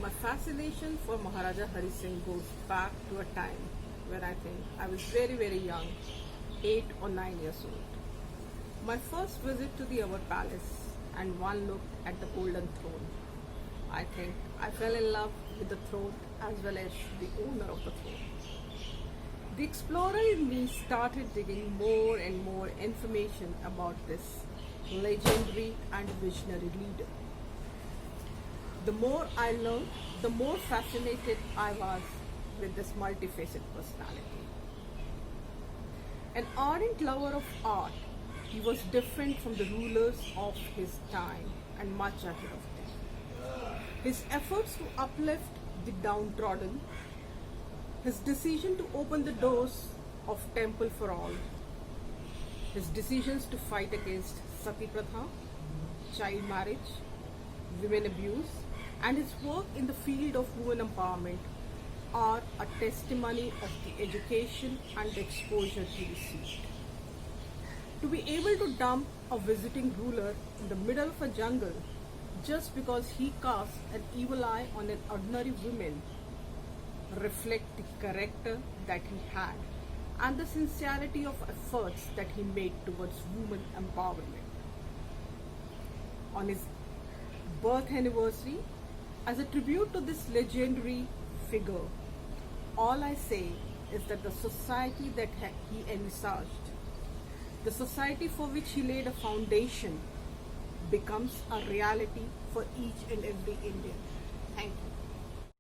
My fascination for Maharaja Hari Singh goes back to a time when I think I was very, very young, 8 or 9 years old. My first visit to the Awadh Palace and one look at the golden throne. I think I fell in love with the throne as well as the owner of the throne. The explorer in me started digging more and more information about this legendary and visionary leader. The more I learned, the more fascinated I was with this multifaceted personality. An ardent lover of art, he was different from the rulers of his time and much ahead of them. His efforts to uplift the downtrodden, his decision to open the doors of temple for all, his decisions to fight against sati pratha, child marriage, women abuse, and his work in the field of women empowerment are a testimony of the education and exposure he received. To be able to dump a visiting ruler in the middle of a jungle just because he cast an evil eye on an ordinary woman reflect the character that he had and the sincerity of efforts that he made towards women empowerment. On his birth anniversary, as a tribute to this legendary figure, all I say is that the society that he envisaged, the society for which he laid a foundation, becomes a reality for each and every Indian. Thank you.